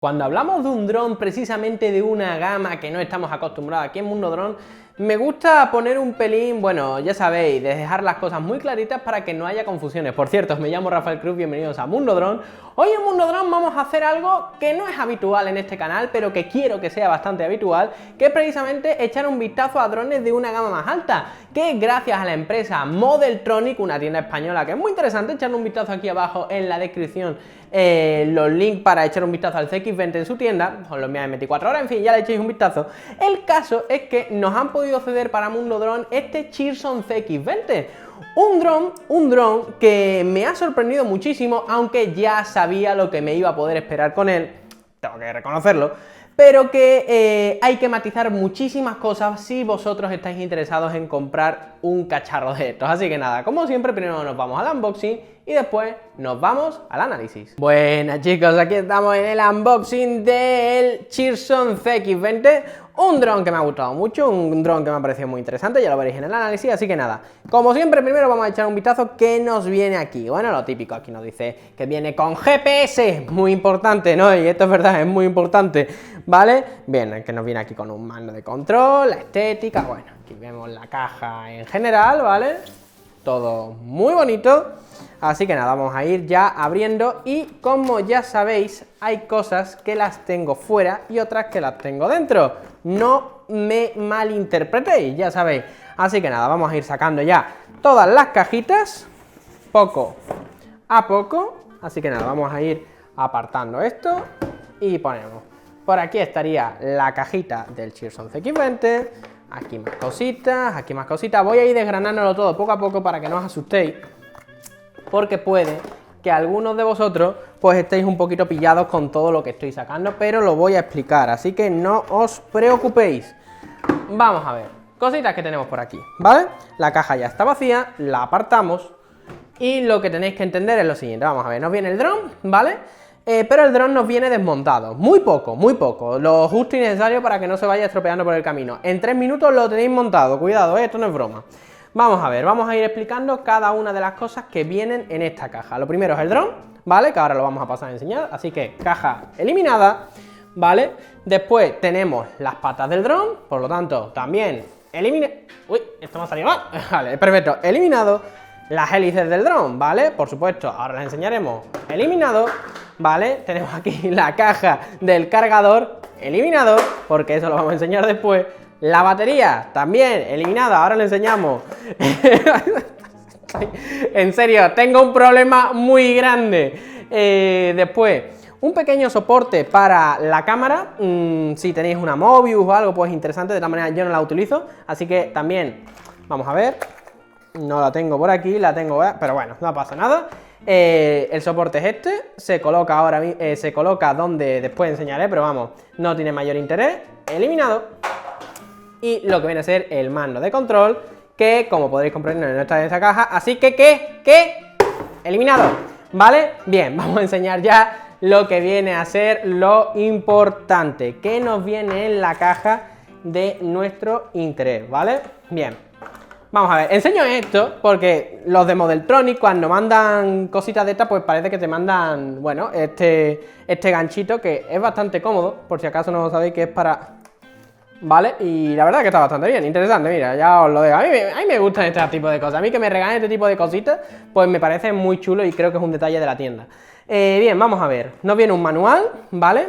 Cuando hablamos de un dron, precisamente de una gama que no estamos acostumbrados aquí en Mundo Dron, me gusta poner un pelín, bueno, ya sabéis, de dejar las cosas muy claritas para que no haya confusiones. Por cierto, me llamo Rafael Cruz, bienvenidos a Mundo Dron. Hoy en Mundo Dron vamos a hacer algo que no es habitual en este canal, pero que quiero que sea bastante habitual, que es precisamente echar un vistazo a drones de una gama más alta, que gracias a la empresa Modeltronic, una tienda española que es muy interesante, echarle un vistazo aquí abajo en la descripción, los links para echar un vistazo al CX20 en su tienda, os lo envían en 24 horas, en fin, ya le echéis un vistazo. El caso es que nos han podido ceder para Mundo Dron este Chirson CX20, un dron que me ha sorprendido muchísimo, aunque ya sabía lo que me iba a poder esperar con él, tengo que reconocerlo, pero que hay que matizar muchísimas cosas si vosotros estáis interesados en comprar un cacharro de estos. Así que nada, como siempre, primero nos vamos al unboxing y después nos vamos al análisis. Buenas chicos, aquí estamos en el unboxing del Chirson CX20, un dron que me ha gustado mucho, un dron que me ha parecido muy interesante, ya lo veréis en el análisis, así que nada, como siempre, primero vamos a echar un vistazo qué nos viene aquí. Bueno, lo típico, aquí nos dice que viene con GPS, muy importante, ¿no? Y esto es verdad, es muy importante, ¿vale? Bien, que nos viene aquí con un mando de control, la estética, bueno, aquí vemos la caja en general, ¿vale? Todo muy bonito. Así que nada, vamos a ir ya abriendo y como ya sabéis, hay cosas que las tengo fuera y otras que las tengo dentro. No me malinterpretéis, ya sabéis. Así que nada, vamos a ir sacando ya todas las cajitas, poco a poco. Así que nada, vamos a ir apartando esto y ponemos. Por aquí estaría la cajita del Chirson CX20. Aquí más cositas, aquí más cositas. Voy a ir desgranándolo todo poco a poco para que no os asustéis, porque puede que algunos de vosotros pues estéis un poquito pillados con todo lo que estoy sacando, pero lo voy a explicar, así que no os preocupéis. Vamos a ver, cositas que tenemos por aquí, ¿vale? La caja ya está vacía, la apartamos y lo que tenéis que entender es lo siguiente. Vamos a ver, nos viene el dron, ¿vale? Pero el dron nos viene desmontado, muy poco, lo justo y necesario para que no se vaya estropeando por el camino. En 3 minutos lo tenéis montado, cuidado, esto no es broma. Vamos a ver, vamos a ir explicando cada una de las cosas que vienen en esta caja. Lo primero es el dron, ¿vale? Que ahora lo vamos a pasar a enseñar, así que caja eliminada, ¿vale? Después tenemos las patas del dron, por lo tanto, también uy, esto me ha salido mal, vale, perfecto, eliminado. Las hélices del dron, ¿vale? Por supuesto, ahora las enseñaremos, eliminado, ¿vale? Tenemos aquí la caja del cargador, eliminado, porque eso lo vamos a enseñar después. La batería, también eliminada, ahora le enseñamos. En serio, tengo un problema muy grande. Después, un pequeño soporte para la cámara. Si tenéis una Mobius o algo, pues interesante. De todas maneras, yo no la utilizo. Así que también, vamos a ver. No la tengo por aquí, la tengo, pero bueno, no pasa nada. El soporte es este. Se coloca ahora, se coloca donde después enseñaré, pero vamos, no tiene mayor interés. Eliminado. Y lo que viene a ser el mando de control, que como podréis comprender no está en esta caja, así que eliminado, ¿vale? Bien, vamos a enseñar ya lo que viene a ser lo importante, que nos viene en la caja de nuestro interés, ¿vale? Bien, vamos a ver, enseño esto porque los de Modeltronic cuando mandan cositas de estas, pues parece que te mandan, bueno, este ganchito que es bastante cómodo, por si acaso no lo sabéis, que es para... ¿Vale? Y la verdad que está bastante bien, interesante, mira, ya os lo digo. A mí me gustan este tipo de cosas, a mí que me regalen este tipo de cositas, pues me parece muy chulo y creo que es un detalle de la tienda. Bien, vamos a ver, nos viene un manual, ¿vale?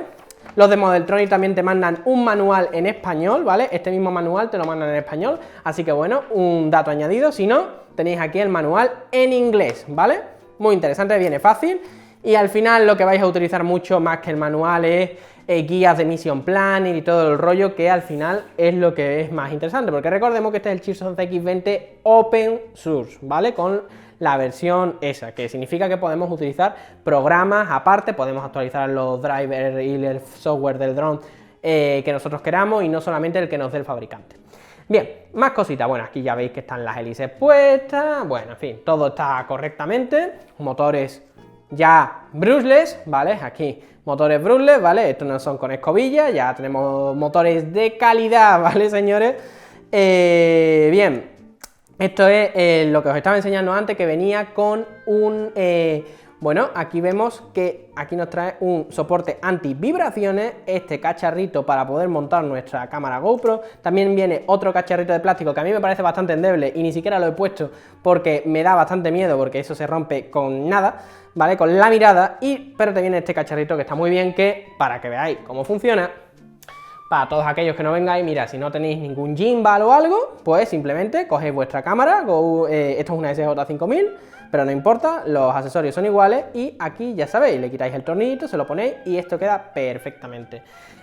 Los de Modeltronic también te mandan un manual en español, ¿vale? Este mismo manual te lo mandan en español, así que bueno, un dato añadido, si no, tenéis aquí el manual en inglés, ¿vale? Muy interesante, viene fácil. Y al final lo que vais a utilizar mucho más que el manual es guías de mission planning y todo el rollo, que al final es lo que es más interesante, porque recordemos que este es el Chirson CX20 Open Source, ¿vale? Con la versión esa, que significa que podemos utilizar programas aparte, podemos actualizar los drivers y el software del dron que nosotros queramos y no solamente el que nos dé el fabricante. Bien, más cositas, bueno, aquí ya veis que están las hélices puestas, bueno, en fin, todo está correctamente, motores ya brushless, ¿vale? Aquí motores brushless, ¿vale? Estos no son con escobilla, ya tenemos motores de calidad, ¿vale, señores? Bien, esto es lo que os estaba enseñando antes, que venía con un Bueno, aquí vemos que aquí nos trae un soporte anti-vibraciones, este cacharrito para poder montar nuestra cámara GoPro. También viene otro cacharrito de plástico que a mí me parece bastante endeble y ni siquiera lo he puesto porque me da bastante miedo, porque eso se rompe con nada, ¿vale? Con la mirada. Pero te viene este cacharrito que está muy bien, que para que veáis cómo funciona, para todos aquellos que no vengáis, mira, si no tenéis ningún gimbal o algo, pues simplemente cogéis vuestra cámara, esto es una SJ5000, pero no importa, los accesorios son iguales y aquí ya sabéis, le quitáis el tornillito, se lo ponéis y esto queda perfectamente.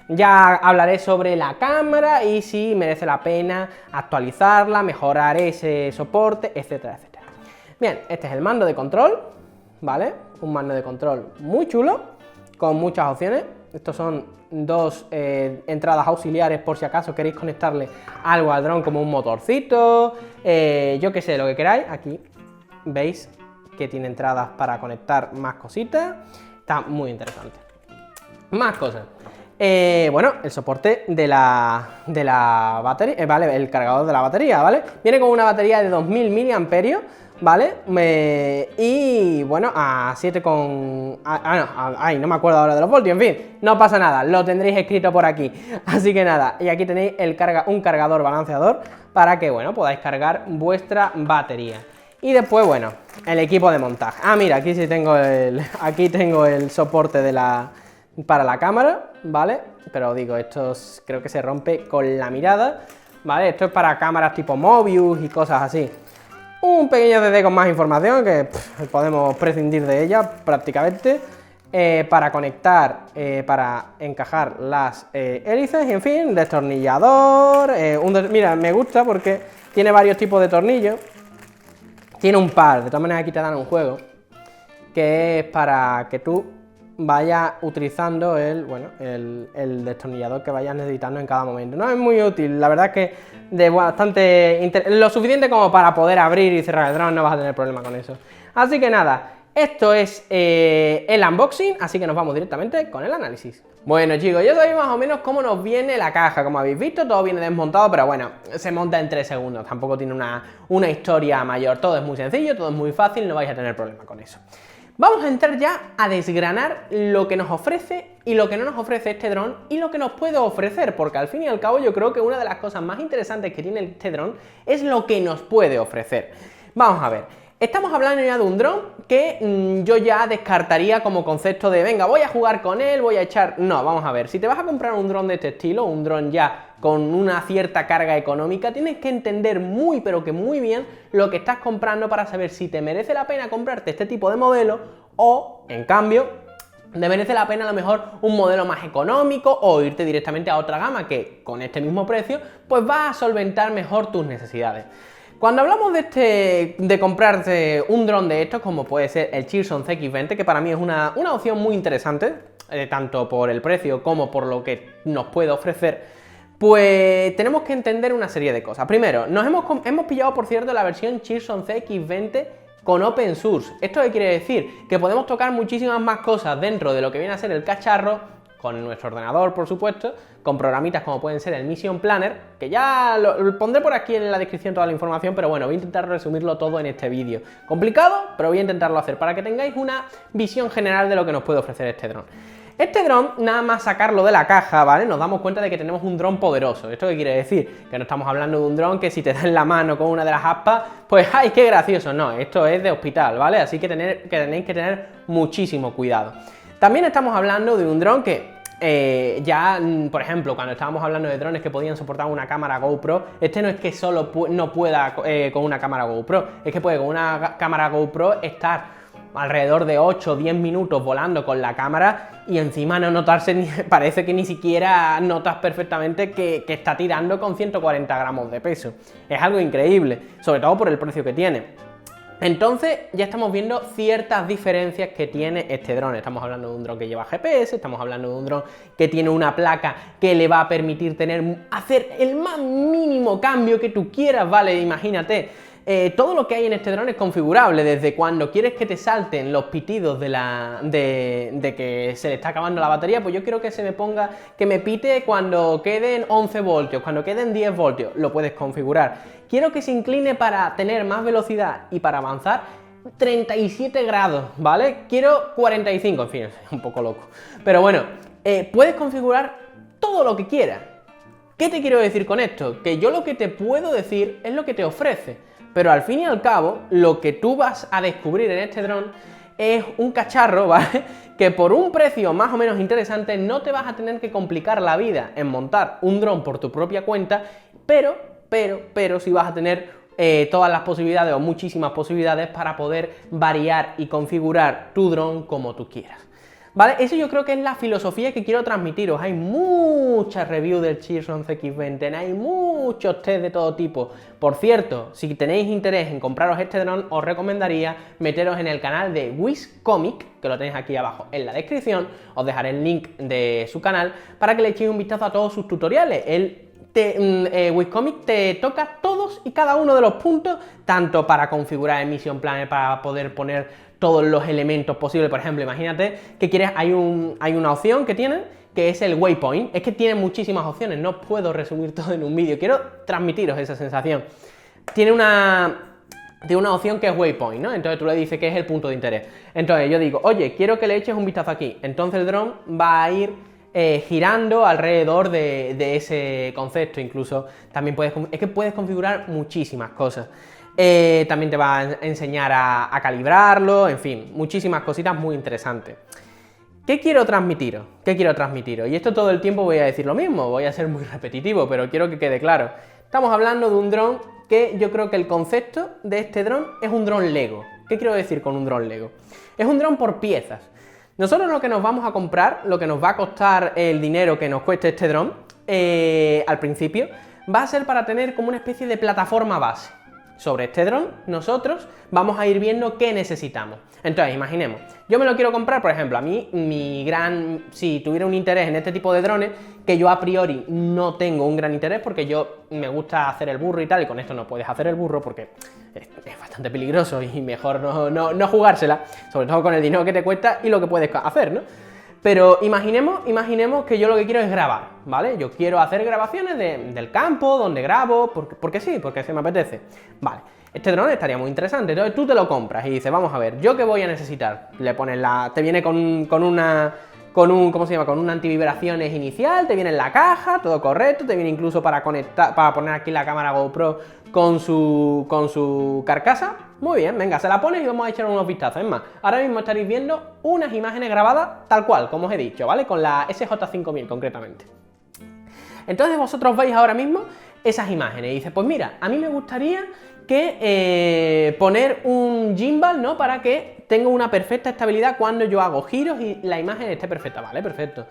Ya hablaré sobre la cámara y si merece la pena actualizarla, mejorar ese soporte, etcétera, etcétera. Bien, este es el mando de control, ¿vale? Un mando de control muy chulo, con muchas opciones. Estos son dos entradas auxiliares por si acaso queréis conectarle algo al dron, como un motorcito, yo que sé, lo que queráis. Aquí veis que tiene entradas para conectar más cositas, está muy interesante. Más cosas. Bueno, el soporte de la batería, ¿vale? El cargador de la batería, ¿vale? Viene con una batería de 2000 mAh, ¿vale? Y bueno, a 7 con... no me acuerdo ahora de los voltios, en fin, no pasa nada, lo tendréis escrito por aquí. Así que nada, y aquí tenéis un cargador balanceador para que, bueno, podáis cargar vuestra batería. Y después, bueno, el equipo de montaje. Mira, aquí sí tengo aquí tengo el soporte para la cámara, ¿vale? Pero digo, esto creo que se rompe con la mirada, ¿vale? Esto es para cámaras tipo Mobius y cosas así. Un pequeño CD con más información que podemos prescindir de ella prácticamente, para conectar, para encajar las hélices y en fin, destornillador, mira, me gusta porque tiene varios tipos de tornillos, tiene un par, de todas maneras aquí te dan un juego, que es para que tú vayas utilizando el destornillador que vayas necesitando en cada momento. No es muy útil, la verdad es que lo suficiente como para poder abrir y cerrar el dron, no vas a tener problema con eso. Así que nada, esto es el unboxing, así que nos vamos directamente con el análisis. Bueno chicos, ya sabéis más o menos cómo nos viene la caja, como habéis visto, todo viene desmontado, pero bueno, se monta en 3 segundos, tampoco tiene una historia mayor, todo es muy sencillo, todo es muy fácil, no vais a tener problema con eso. Vamos a entrar ya a desgranar lo que nos ofrece y lo que no nos ofrece este dron y lo que nos puede ofrecer, porque al fin y al cabo yo creo que una de las cosas más interesantes que tiene este dron es lo que nos puede ofrecer. Vamos a ver, estamos hablando ya de un dron que yo ya descartaría como concepto de venga, voy a jugar con él, voy a echar... No, vamos a ver, si te vas a comprar un dron de este estilo, un dron ya con una cierta carga económica, tienes que entender muy pero que muy bien lo que estás comprando para saber si te merece la pena comprarte este tipo de modelo o, en cambio, te merece la pena a lo mejor un modelo más económico o irte directamente a otra gama que con este mismo precio pues va a solventar mejor tus necesidades. Cuando hablamos de comprarse un dron de estos, como puede ser el Chilson CX20, que para mí es una opción muy interesante, tanto por el precio como por lo que nos puede ofrecer, pues tenemos que entender una serie de cosas. Primero, hemos pillado, por cierto, la versión Chilson CX20 con Open Source. ¿Esto qué quiere decir? Que podemos tocar muchísimas más cosas dentro de lo que viene a ser el cacharro, con nuestro ordenador, por supuesto, con programitas como pueden ser el Mission Planner, que ya lo pondré por aquí en la descripción toda la información, pero bueno, voy a intentar resumirlo todo en este vídeo. Complicado, pero voy a intentarlo hacer para que tengáis una visión general de lo que nos puede ofrecer este dron. Este dron, nada más sacarlo de la caja, ¿vale? Nos damos cuenta de que tenemos un dron poderoso. ¿Esto qué quiere decir? Que no estamos hablando de un dron que si te da en la mano con una de las aspas, pues ¡ay, qué gracioso! No, esto es de hospital, ¿vale? Así que tenéis que tener muchísimo cuidado. También estamos hablando de un dron que por ejemplo, cuando estábamos hablando de drones que podían soportar una cámara GoPro, este no es que solo no pueda con una cámara GoPro, es que puede con una cámara GoPro estar alrededor de 8 o 10 minutos volando con la cámara y encima no notarse, parece que ni siquiera notas perfectamente que está tirando con 140 gramos de peso. Es algo increíble, sobre todo por el precio que tiene. Entonces ya estamos viendo ciertas diferencias que tiene este dron. Estamos hablando de un dron que lleva GPS, estamos hablando de un dron que tiene una placa que le va a permitir hacer el más mínimo cambio que tú quieras, ¿vale? Imagínate. Todo lo que hay en este dron es configurable, desde cuando quieres que te salten los pitidos de que se le está acabando la batería, pues yo quiero que que me pite cuando queden 11 voltios, cuando queden 10 voltios, lo puedes configurar. Quiero que se incline para tener más velocidad y para avanzar, 37 grados, ¿vale? Quiero 45, en fin, es un poco loco. Pero bueno, puedes configurar todo lo que quieras. ¿Qué te quiero decir con esto? Que yo lo que te puedo decir es lo que te ofrece, pero al fin y al cabo, lo que tú vas a descubrir en este dron es un cacharro, ¿vale? Que por un precio más o menos interesante no te vas a tener que complicar la vida en montar un dron por tu propia cuenta, pero sí vas a tener todas las posibilidades o muchísimas posibilidades para poder variar y configurar tu dron como tú quieras. ¿Vale? Eso yo creo que es la filosofía que quiero transmitiros. Hay muchas reviews del Chilson CX20, hay muchos test de todo tipo. Por cierto, si tenéis interés en compraros este dron, os recomendaría meteros en el canal de WizComic, que lo tenéis aquí abajo en la descripción. Os dejaré el link de su canal para que le echéis un vistazo a todos sus tutoriales. WizComic te toca todos y cada uno de los puntos, tanto para configurar el Mission Planner, para poder poner todos los elementos posibles. Por ejemplo, imagínate que quieres, hay una opción que tienen, que es el waypoint. Es que tiene muchísimas opciones, no puedo resumir todo en un vídeo, quiero transmitiros esa sensación. Tiene una opción que es waypoint, ¿no? Entonces tú le dices que es el punto de interés. Entonces yo digo, oye, quiero que le eches un vistazo aquí. Entonces el dron va a ir girando alrededor de ese concepto. Incluso también puedes configurar muchísimas cosas. También te va a enseñar a calibrarlo, en fin, muchísimas cositas muy interesantes. ¿Qué quiero transmitiros? ¿Qué quiero transmitiros? Y esto todo el tiempo voy a decir lo mismo, voy a ser muy repetitivo, pero quiero que quede claro. Estamos hablando de un dron que yo creo que el concepto de este dron es un dron Lego. ¿Qué quiero decir con un dron Lego? Es un dron por piezas. Nosotros lo que nos vamos a comprar, lo que nos va a costar el dinero que nos cueste este dron, al principio, va a ser para tener como una especie de plataforma base. Sobre este dron, nosotros vamos a ir viendo qué necesitamos. Entonces, imaginemos, yo me lo quiero comprar, por ejemplo, a mí, si tuviera un interés en este tipo de drones, que yo a priori no tengo un gran interés porque yo me gusta hacer el burro y tal, y con esto no puedes hacer el burro porque es bastante peligroso y mejor no jugársela, sobre todo con el dinero que te cuesta y lo que puedes hacer, ¿no? Pero imaginemos que yo lo que quiero es grabar, ¿vale? Yo quiero hacer grabaciones del campo, donde grabo, porque sí, porque se me apetece. Vale, este dron estaría muy interesante. Entonces tú te lo compras y dices, vamos a ver, ¿yo qué voy a necesitar? Le pones te viene con ¿cómo se llama? Con un antivibraciones inicial, te viene en la caja, todo correcto, te viene incluso para conectar, para poner aquí la cámara GoPro con su carcasa. Muy bien, venga, se la pones y vamos a echar unos vistazos. Es más, ahora mismo estaréis viendo unas imágenes grabadas tal cual, como os he dicho, ¿vale? Con la SJ5000 concretamente. Entonces vosotros veis ahora mismo esas imágenes y dices, pues mira, a mí me gustaría que poner un gimbal, ¿no? Para que tenga una perfecta estabilidad cuando yo hago giros y la imagen esté perfecta, ¿vale? Perfecto.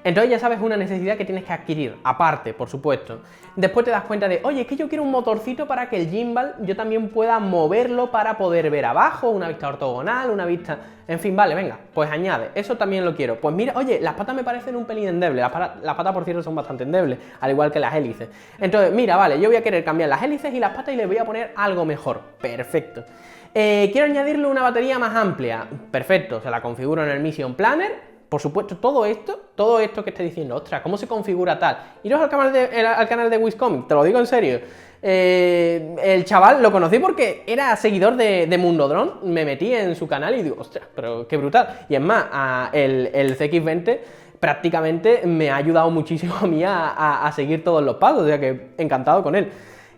Entonces ya sabes una necesidad que tienes que adquirir, aparte, por supuesto. Después te das cuenta de, oye, es que yo quiero un motorcito para que el gimbal yo también pueda moverlo para poder ver abajo, una vista ortogonal, una vista... En fin, vale, venga, pues añade, eso también lo quiero. Pues mira, oye, las patas me parecen un pelín endebles, las patas por cierto son bastante endebles, al igual que las hélices. Entonces, mira, vale, yo voy a querer cambiar las hélices y las patas y les voy a poner algo mejor. Perfecto. Quiero añadirle una batería más amplia. Perfecto, se la configuro en el Mission Planner. Por supuesto, todo esto que estoy diciendo, ostras, ¿cómo se configura tal? Iros al canal de WizComic, te lo digo en serio. El chaval lo conocí porque era seguidor de Mundo Drone, me metí en su canal y digo, ostras, pero qué brutal. Y es más, el CX20 prácticamente me ha ayudado muchísimo a mí a seguir todos los pasos, o sea que encantado con él.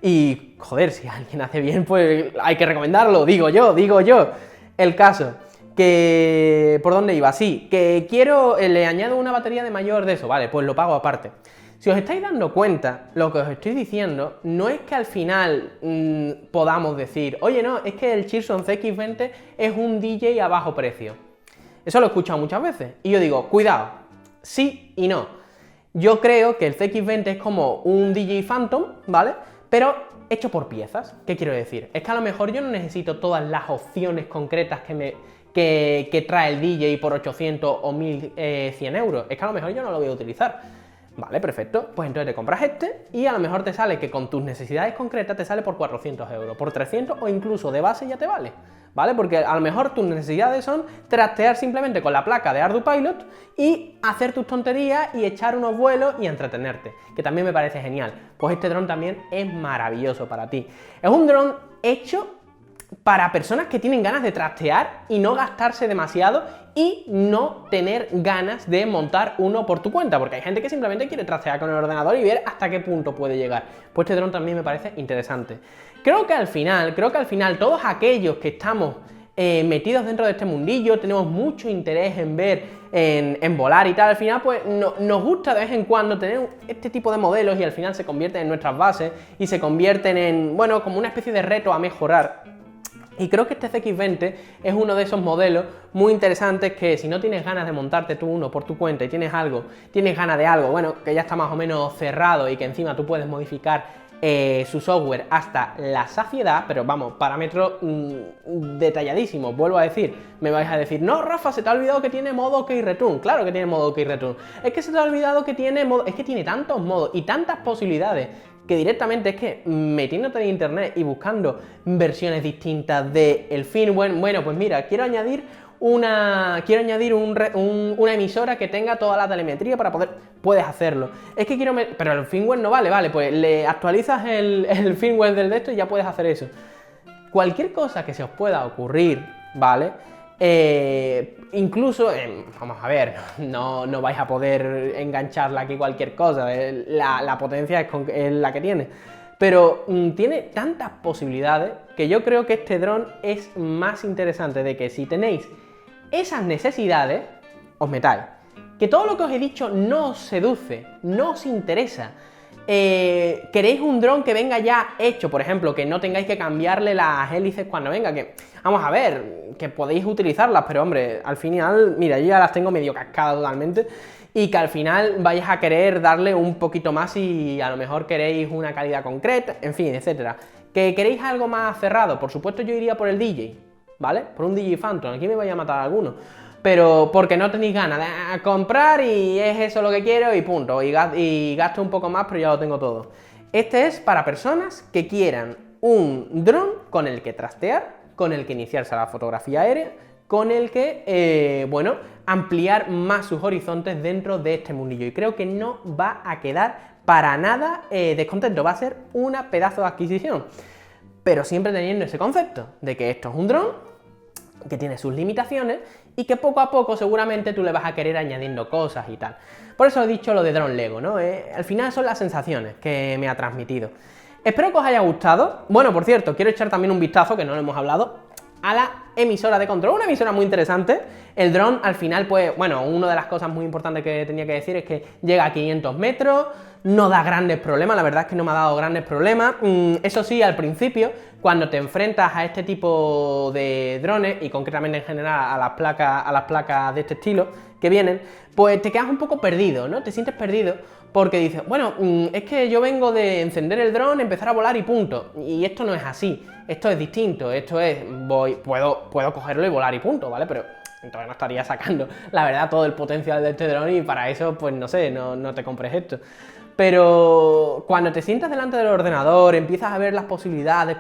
Y, joder, si alguien hace bien, pues hay que recomendarlo, digo yo. El caso... ¿Por dónde iba? Sí, que le añado una batería de mayor de eso, vale, pues lo pago aparte. Si os estáis dando cuenta, lo que os estoy diciendo no es que al final podamos decir, oye, no, es que el Chilson CX20 es un DJ a bajo precio. Eso lo he escuchado muchas veces. Y yo digo, cuidado, sí y no. Yo creo que el CX20 es como un DJ Phantom, ¿vale? Pero hecho por piezas. ¿Qué quiero decir? Es que a lo mejor yo no necesito todas las opciones concretas que trae el DJ por 800 o 1100 euros. Es que a lo mejor yo no lo voy a utilizar. Vale, perfecto. Pues entonces te compras este y a lo mejor te sale que con tus necesidades concretas te sale por 400 euros, por 300 o incluso de base ya te vale. ¿Vale? Porque a lo mejor tus necesidades son trastear simplemente con la placa de ArduPilot y hacer tus tonterías y echar unos vuelos y entretenerte, que también me parece genial. Pues este dron también es maravilloso para ti. Es un dron hecho para personas que tienen ganas de trastear y no gastarse demasiado y no tener ganas de montar uno por tu cuenta, porque hay gente que simplemente quiere trastear con el ordenador y ver hasta qué punto puede llegar. Pues este dron también me parece interesante. Creo que al final todos aquellos que estamos metidos dentro de este mundillo, tenemos mucho interés en ver, en volar y tal, al final pues nos gusta de vez en cuando tener este tipo de modelos y al final se convierten en nuestras bases y se convierten en, bueno, como una especie de reto a mejorar. Y creo que este CX-20 es uno de esos modelos muy interesantes que si no tienes ganas de montarte tú uno por tu cuenta y tienes ganas de algo, bueno, que ya está más o menos cerrado y que encima tú puedes modificar su software hasta la saciedad, pero vamos, parámetros detalladísimos, vuelvo a decir, me vais a decir, no, Rafa, se te ha olvidado que tiene modo OK Return, claro que tiene modo OK Return, es que se te ha olvidado que tiene modo, es que tiene tantos modos y tantas posibilidades, que directamente es que metiéndote en internet y buscando versiones distintas del firmware, bueno, pues mira, quiero añadir una emisora que tenga toda la telemetría para poder... Puedes hacerlo. Es que quiero... Pero el firmware no vale, pues le actualizas el firmware del de esto y ya puedes hacer eso. Cualquier cosa que se os pueda ocurrir, ¿vale? Incluso, vamos a ver, no vais a poder engancharla aquí cualquier cosa, la potencia es la que tiene. Pero tiene tantas posibilidades que yo creo que este dron es más interesante de que si tenéis esas necesidades, os metáis. Que todo lo que os he dicho no os seduce, no os interesa. Queréis un dron que venga ya hecho, por ejemplo, que no tengáis que cambiarle las hélices cuando venga, que vamos a ver, que podéis utilizarlas, pero hombre, al final, mira, yo ya las tengo medio cascadas totalmente, y que al final vais a querer darle un poquito más y a lo mejor queréis una calidad concreta, en fin, etcétera. ¿Que queréis algo más cerrado? Por supuesto yo iría por el DJ, ¿vale? Por un DJ Phantom, aquí me vaya a matar alguno. Pero porque no tenéis ganas de comprar y es eso lo que quiero y punto, y gasto un poco más, pero ya lo tengo todo. Este es para personas que quieran un dron con el que trastear, con el que iniciarse a la fotografía aérea, con el que, bueno, ampliar más sus horizontes dentro de este mundillo. Y creo que no va a quedar para nada descontento, va a ser una pedazo de adquisición. Pero siempre teniendo ese concepto de que esto es un dron que tiene sus limitaciones y que poco a poco seguramente tú le vas a querer añadiendo cosas y tal. Por eso he dicho lo de Dron Lego, ¿no? Al final son las sensaciones que me ha transmitido. Espero que os haya gustado. Bueno, por cierto, quiero echar también un vistazo, que no lo hemos hablado, a la emisora de control, una emisora muy interesante. El dron al final, pues, bueno, una de las cosas muy importantes que tenía que decir es que llega a 500 metros, no da grandes problemas, la verdad es que no me ha dado grandes problemas. Eso sí, al principio, cuando te enfrentas a este tipo de drones, y concretamente en general a las placas de este estilo que vienen, pues te quedas un poco perdido, ¿no? Te sientes perdido porque dices, bueno, es que yo vengo de encender el dron, empezar a volar y punto. Y esto no es así, esto es distinto, esto es, puedo cogerlo y volar y punto, ¿vale? Pero entonces no estaría sacando, la verdad, todo el potencial de este dron y para eso, pues no sé, no te compres esto. Pero cuando te sientas delante del ordenador, empiezas a ver las posibilidades,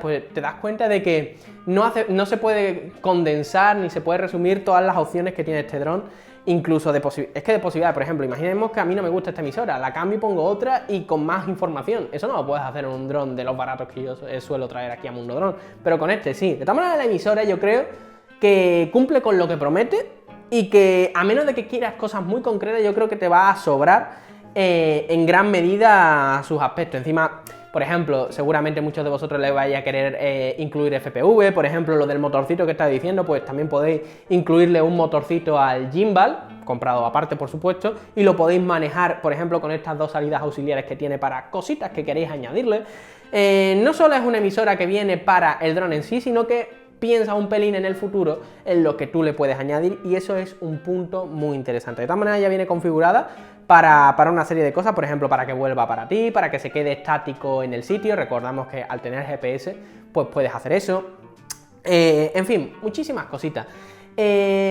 pues te das cuenta de que no se puede condensar ni se puede resumir todas las opciones que tiene este dron, incluso de posibilidades. Por ejemplo, imaginemos que a mí no me gusta esta emisora, la cambio y pongo otra y con más información. Eso no lo puedes hacer en un dron de los baratos que yo suelo traer aquí a Mundo Dron, pero con este sí. De todas maneras, la emisora yo creo que cumple con lo que promete y que a menos de que quieras cosas muy concretas, yo creo que te va a sobrar en gran medida sus aspectos. Encima, por ejemplo, seguramente muchos de vosotros le vais a querer incluir FPV, por ejemplo, lo del motorcito que estaba diciendo, pues también podéis incluirle un motorcito al gimbal, comprado aparte por supuesto, y lo podéis manejar, por ejemplo, con estas dos salidas auxiliares que tiene para cositas que queréis añadirle. No solo es una emisora que viene para el dron en sí, sino que piensa un pelín en el futuro en lo que tú le puedes añadir y eso es un punto muy interesante. De todas maneras ya viene configurada para una serie de cosas, por ejemplo, para que vuelva para ti, para que se quede estático en el sitio. Recordamos que al tener GPS, pues puedes hacer eso. En fin, muchísimas cositas.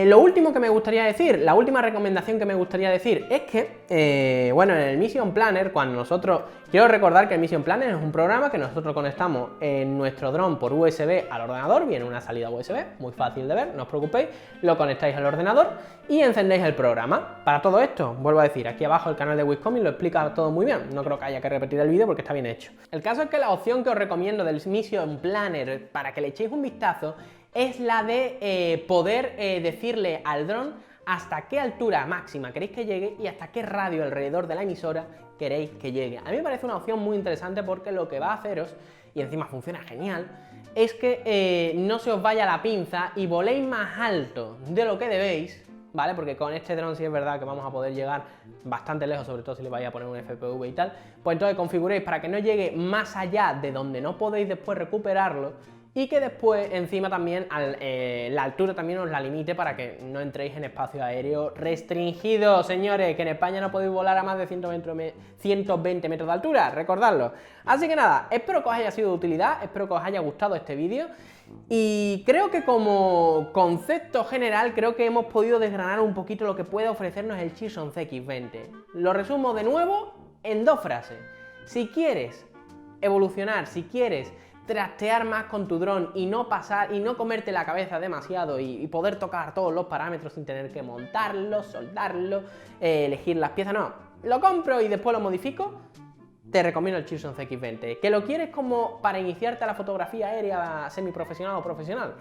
Lo último que me gustaría decir, la última recomendación que me gustaría decir es que, bueno, en el Mission Planner, cuando nosotros, quiero recordar que el Mission Planner es un programa que nosotros conectamos en nuestro dron por USB al ordenador, viene una salida USB, muy fácil de ver, no os preocupéis, lo conectáis al ordenador y encendéis el programa. Para todo esto, vuelvo a decir, aquí abajo el canal de Wizcomic lo explica todo muy bien, no creo que haya que repetir el vídeo porque está bien hecho. El caso es que la opción que os recomiendo del Mission Planner para que le echéis un vistazo es la de poder decirle al dron hasta qué altura máxima queréis que llegue y hasta qué radio alrededor de la emisora queréis que llegue. A mí me parece una opción muy interesante porque lo que va a haceros, y encima funciona genial, es que no se os vaya la pinza y voléis más alto de lo que debéis, ¿vale? Porque con este dron sí es verdad que vamos a poder llegar bastante lejos, sobre todo si le vais a poner un FPV y tal, pues entonces configuréis para que no llegue más allá de donde no podéis después recuperarlo y que después encima también la altura también os la limite para que no entréis en espacio aéreo restringido, señores, que en España no podéis volar a más de 120 metros de altura, recordadlo. Así que nada, espero que os haya sido de utilidad, espero que os haya gustado este vídeo y creo que como concepto general creo que hemos podido desgranar un poquito lo que puede ofrecernos el Chilson CX20. Lo resumo de nuevo en 2 frases. Si quieres evolucionar, si quieres trastear más con tu dron y no pasar y no comerte la cabeza demasiado y poder tocar todos los parámetros sin tener que montarlo, soldarlo, elegir las piezas, no, lo compro y después lo modifico, te recomiendo el Chilson CX20. ¿Que lo quieres como para iniciarte a la fotografía aérea semiprofesional o profesional?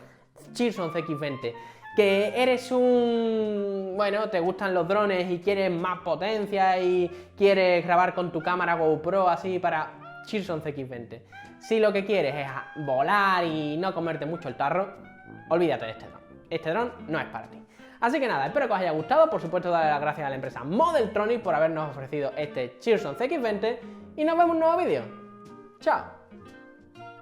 Chilson CX20. Que eres bueno, te gustan los drones y quieres más potencia y quieres grabar con tu cámara GoPro así para Chilson CX20. Si lo que quieres es volar y no comerte mucho el tarro, olvídate de este dron. Este dron no es para ti. Así que nada, espero que os haya gustado. Por supuesto, darle las gracias a la empresa Modeltronic por habernos ofrecido este Chilson CX20 y nos vemos en un nuevo vídeo. ¡Chao!